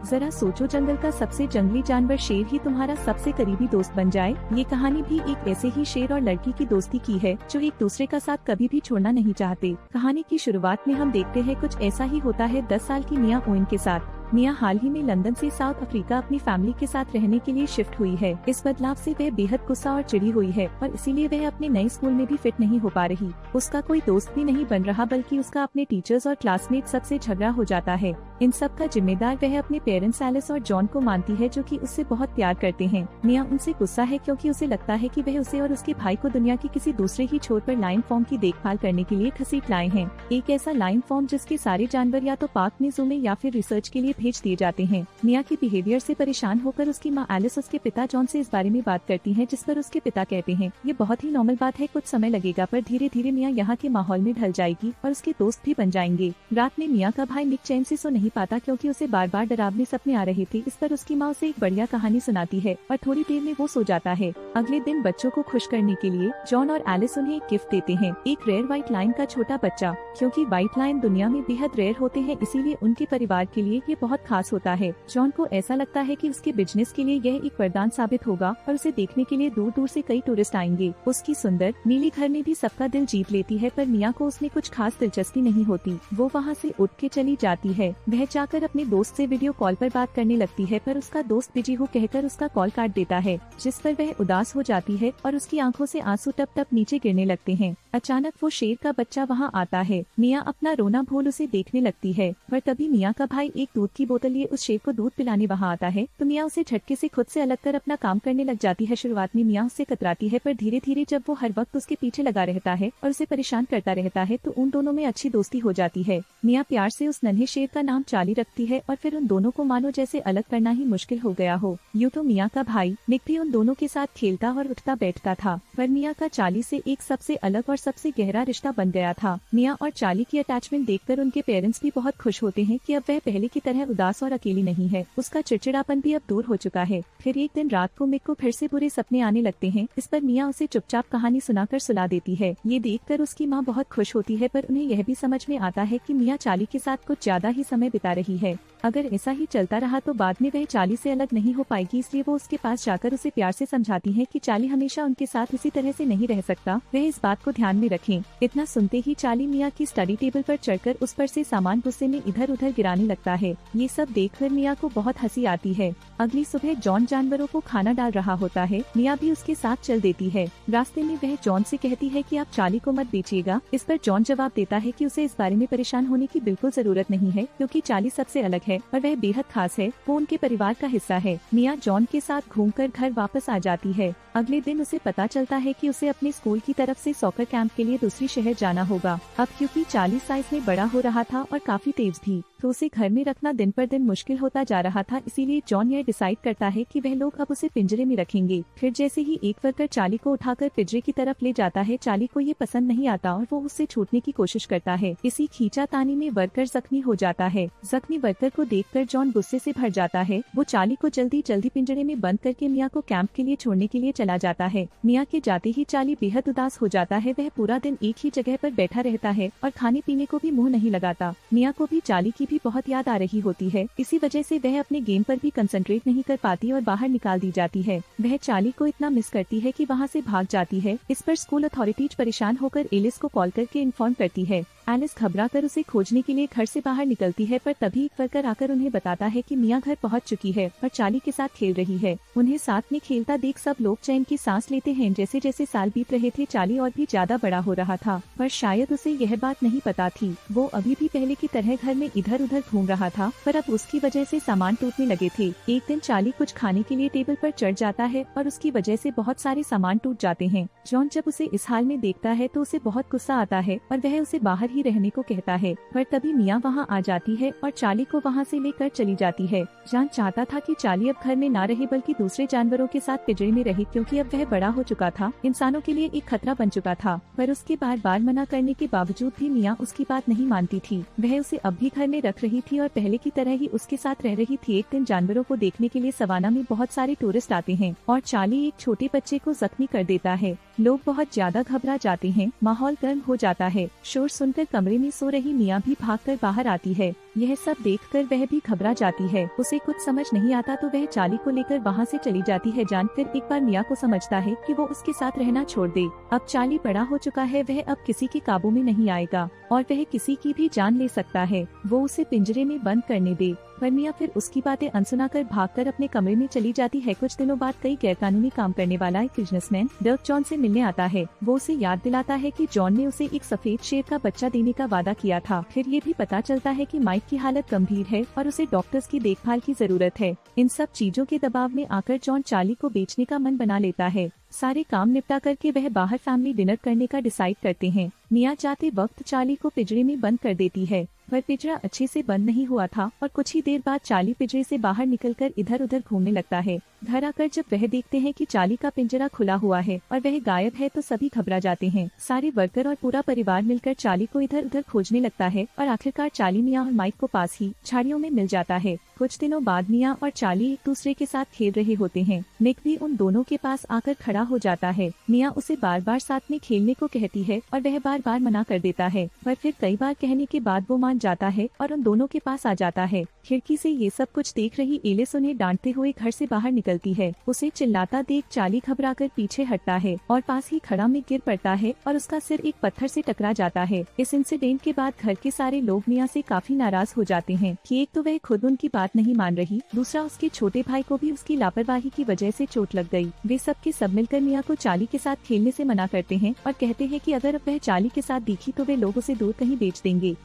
जरा सोचो, जंगल का सबसे जंगली जानवर शेर ही तुम्हारा सबसे करीबी दोस्त बन जाए। ये कहानी भी एक ऐसे ही शेर और लड़की की दोस्ती की है जो एक दूसरे का साथ कभी भी छोड़ना नहीं चाहते। कहानी की शुरुआत में हम देखते हैं कुछ ऐसा ही होता है 10 साल की मिया ओवेन के साथ। मिया हाल ही में लंदन से साउथ अफ्रीका अपनी फैमिली के साथ रहने के लिए शिफ्ट हुई है। इस बदलाव से वह बेहद गुस्सा और चिड़ी हुई है और इसीलिए वह अपने नए स्कूल में भी फिट नहीं हो पा रही। उसका कोई दोस्त भी नहीं बन रहा, बल्कि उसका अपने टीचर्स और क्लासमेट सबसे झगड़ा हो जाता है। इन सब का जिम्मेदार वह अपने पेरेंट्स एलिस और जॉन को मानती है, जो कि उससे बहुत प्यार करते हैं। मिया उनसे गुस्सा है क्योंकि उसे लगता है कि वह उसे और उसके भाई को दुनिया के किसी दूसरे ही छोर पर लायन फॉर्म की देखभाल करने के लिए घसीट लाए हैं। एक ऐसा लायन फॉर्म जिसके सारे जानवर या तो पार्क में, ज़ू में या फिर रिसर्च के लिए भेज दिए जाते हैं। मिया के बिहेवियर से परेशान होकर उसकी माँ एलिस उसके पिता जॉन से इस बारे में बात करती है, जिस पर उसके पिता कहते हैं ये बहुत ही नॉर्मल बात है, कुछ समय लगेगा पर धीरे धीरे मिया यहाँ के माहौल में ढल जाएगी और उसके दोस्त भी बन जाएंगे। रात में मिया का भाई निक चैन से सो नहीं पाता क्योंकि उसे बार बार डरावने सपने आ रहे थे। इस पर उसकी माँ उसे एक बढ़िया कहानी सुनाती है और थोड़ी देर में वो सो जाता है। अगले दिन बच्चों को खुश करने के लिए जॉन और एलिस उन्हें एक गिफ्ट देते हैं, एक रेयर व्हाइट लायन का छोटा बच्चा। क्योंकि व्हाइट लायन दुनिया में बेहद रेयर होते हैं, इसीलिए उनके परिवार के लिए ये बहुत खास होता है। जॉन को ऐसा लगता है कि उसके बिजनेस के लिए यह एक वरदान साबित होगा और उसे देखने के लिए दूर दूर से कई टूरिस्ट आएंगे। उसकी सुंदर नीली घर में भी सबका दिल जीत लेती है, पर मिया को उसमें कुछ खास दिलचस्पी नहीं होती। वो वहाँ से उठ के चली जाती है। वह जाकर अपने दोस्त से वीडियो कॉल पर बात करने लगती है, पर उसका दोस्त बिजी हो कहकर उसका कॉल काट देता है, जिस पर वह उदास हो जाती है और उसकी आंखों से आंसू टप टप नीचे गिरने लगते हैं। अचानक वो शेर का बच्चा वहाँ आता है। मिया अपना रोना भूल उसे देखने लगती है, पर तभी मिया का भाई एक दूध की बोतल लिए उस शेर को दूध पिलाने वहाँ आता है, तो मिया उसे झटके से खुद से अलग कर अपना काम करने लग जाती है। शुरुआत में मिया उससे कतराती है, पर धीरे धीरे जब वो हर वक्त उसके पीछे लगा रहता है और उसे परेशान करता रहता है, तो उन दोनों में अच्छी दोस्ती हो जाती है। मिया प्यार से उस नन्हे शेर का नाम चार्ली रखती है और फिर उन दोनों को मानो जैसे अलग करना ही मुश्किल हो गया हो। यूँ तो मिया का भाई निक भी उन दोनों के साथ खेलता और उठता बैठता था, पर मिया का चार्ली से एक सबसे अलग और सबसे गहरा रिश्ता बन गया था। मिया और चार्ली की अटैचमेंट देखकर उनके पेरेंट्स भी बहुत खुश होते हैं कि अब वह पहले की तरह उदास और अकेली नहीं है। उसका चिड़चिड़ापन भी अब दूर हो चुका है। फिर एक दिन रात को मिक को फिर से बुरे सपने आने लगते हैं। इस पर मिया उसे चुपचाप कहानी सुनाकर सुला देती है। ये देखकर उसकी माँ बहुत खुश होती है, पर उन्हें यह भी समझ में आता है कि मिया चार्ली के साथ कुछ ज्यादा ही समय बिता रही है। अगर ऐसा ही चलता रहा तो बाद में वह चार्ली से अलग नहीं हो पाएगी, इसलिए वो उसके पास जाकर उसे प्यार से समझाती है कि चार्ली हमेशा उनके साथ इसी तरह से नहीं रह सकता, वह इस बात को ध्यान में रखें। इतना सुनते ही चार्ली मिया की स्टडी टेबल पर चढ़कर उस पर से सामान गुस्से में इधर उधर गिराने लगता है। ये सब देखकर मिया को बहुत हंसी आती है। अगली सुबह जॉन जानवरों को खाना डाल रहा होता है। मिया भी उसके साथ चल देती है। रास्ते में वह जॉन से कहती है कि आप चार्ली को मत बेचिएगा। इस पर जॉन जवाब देता है कि उसे इस बारे में परेशान होने की बिल्कुल जरूरत नहीं है, क्योंकि चार्ली सबसे अलग है और वह बेहद खास है। वो उनके परिवार का हिस्सा है। मिया जॉन के साथ घूमकर घर वापस आ जाती है। अगले दिन उसे पता चलता है कि उसे अपने स्कूल की तरफ से सॉकर कैंप के लिए दूसरी शहर जाना होगा। अब क्योंकि चार्ली साइज में बड़ा हो रहा था और काफी तेज भी, तो उसे घर में रखना दिन पर दिन मुश्किल होता जा रहा था। इसीलिए जॉन यह डिसाइड करता है कि वह लोग अब उसे पिंजरे में रखेंगे। फिर जैसे ही एक वर्कर चार्ली को उठाकर पिंजरे की तरफ ले जाता है, चार्ली को ये पसंद नहीं आता और वो उससे छूटने की कोशिश करता है। इसी खींचातानी में वर्कर जख्मी हो जाता है। जख्मी वर्कर को देखकर जॉन गुस्से से भर जाता है। वो चार्ली को जल्दी जल्दी पिंजरे में बंद करके मिया को कैंप के लिए छोड़ने के लिए चला जाता है। मिया के जाते ही चार्ली बेहद उदास हो जाता है। वह पूरा दिन एक ही जगह पर बैठा रहता है और खाने पीने को भी मुंह नहीं लगाता। मिया को भी चार्ली की भी बहुत याद आ रही होती है। इसी वजह से वह अपने गेम पर भी कंसंट्रेट नहीं कर पाती और बाहर निकाल दी जाती है। वह चार्ली को इतना मिस करती है कि वहाँ से भाग जाती है। इस पर स्कूल अथॉरिटीज परेशान होकर एलिस को कॉल करके इन्फॉर्म करती है। एलिस घबराकर उसे खोजने के लिए घर से बाहर निकलती है, पर तभी एक वर्कर आकर उन्हें बताता है कि मिया घर पहुंच चुकी है और चार्ली के साथ खेल रही है। उन्हें साथ में खेलता देख सब लोग चैन की सांस लेते हैं। जैसे जैसे साल बीत रहे थे, चार्ली और भी ज्यादा बड़ा हो रहा था, पर शायद उसे यह बात नहीं पता थी। वो अभी भी पहले की तरह घर में इधर उधर घूम रहा था, पर अब उसकी वजह से सामान टूटने लगे थे। एक दिन चार्ली कुछ खाने के लिए टेबल पर चढ़ जाता है और उसकी वजह से बहुत सारे सामान टूट जाते हैं। जॉन जब उसे इस हाल में देखता है तो उसे बहुत गुस्सा आता है और वह उसे बाहर ही रहने को कहता है, पर तभी मिया वहाँ आ जाती है और चार्ली को वहाँ से लेकर चली जाती है। जॉन चाहता था कि चार्ली अब घर में ना रहे बल्कि दूसरे जानवरों के साथ पिंजरे में रहे, क्योंकि अब वह बड़ा हो चुका था, इंसानों के लिए एक खतरा बन चुका था। पर उसके बार बार मना करने के बावजूद भी मिया उसकी बात नहीं मानती थी। वह उसे अब भी घर में रख रही थी और पहले की तरह ही उसके साथ रह रही थी। एक दिन जानवरों को देखने के लिए सवाना में बहुत सारे टूरिस्ट आते हैं और चार्ली एक छोटे बच्चे को जख्मी कर देता है। लोग बहुत ज्यादा घबरा जाते हैं। माहौल गर्म हो जाता है। शोर सुनकर देखकर कमरे में सो रही मिया भी भागकर बाहर आती है। यह सब देखकर वह भी घबरा जाती है। उसे कुछ समझ नहीं आता तो वह चाली को लेकर वहाँ से चली जाती है, जानकर एक बार मिया को समझता है कि वो उसके साथ रहना छोड़ दे। अब चाली बड़ा हो चुका है, वह अब किसी के काबू में नहीं आएगा और वह किसी की भी जान ले सकता है। वो उसे पिंजरे में बंद करने दे। पर मिया फिर उसकी बातें अनसुना कर भागकर अपने कमरे में चली जाती है। कुछ दिनों बाद कई गैरकानूनी काम करने वाला एक बिजनेसमैन डर्क जॉन से मिलने आता है। वो उसे याद दिलाता है कि जॉन ने उसे एक सफेद शेर का बच्चा देने का वादा किया था। फिर ये भी पता चलता है कि माइक की हालत गंभीर है और उसे डॉक्टर्स की देखभाल की जरूरत है। इन सब चीजों के दबाव में आकर जॉन चाली को बेचने का मन बना लेता है। सारे काम निपटा करके वह बाहर फैमिली डिनर करने का डिसाइड करते हैं। मिया जाते वक्त चाली को पिंजरे में बंद कर देती है, पर पिंजरा अच्छे से बंद नहीं हुआ था और कुछ ही देर बाद चाली पिंजरे से बाहर निकलकर इधर उधर घूमने लगता है। घर आकर जब वह देखते हैं कि चाली का पिंजरा खुला हुआ है और वह गायब है तो सभी घबरा जाते हैं। सारे वर्कर और पूरा परिवार मिलकर चाली को इधर उधर खोजने लगता है और आखिरकार चाली मिया और माइक को पास ही झाड़ियों में मिल जाता है। कुछ दिनों बाद मिया और चाली एक दूसरे के साथ खेल रहे होते हैं। निक भी उन दोनों के पास आकर खड़ा हो जाता है। मिया उसे बार बार साथ में खेलने को कहती है और वह बार बार मना कर देता है, पर फिर कई बार कहने के बाद वो मान जाता है और उन दोनों के पास आ जाता है। खिड़की से ये सब कुछ देख रही एलिस उन्हें डांटते हुए घर से बाहर निकलती है। उसे चिल्लाता देख चाली घबराकर पीछे हटता है और पास ही खड़ा में गिर पड़ता है और उसका सिर एक पत्थर से टकरा जाता है। इस इंसिडेंट के बाद घर के सारे लोग मिया से काफी नाराज हो जाते हैं कि एक तो वह खुद उनकी बात नहीं मान रही, दूसरा उसके छोटे भाई को भी उसकी लापरवाही की वजह से चोट लग गई। वे सब के सब मिलकर मिया को चाली के साथ खेलने से मना करते हैं और कहते हैं कि अगर अब वह चाली के साथ दिखी तो वे लोग उसे दूर कहीं बेच देंगे।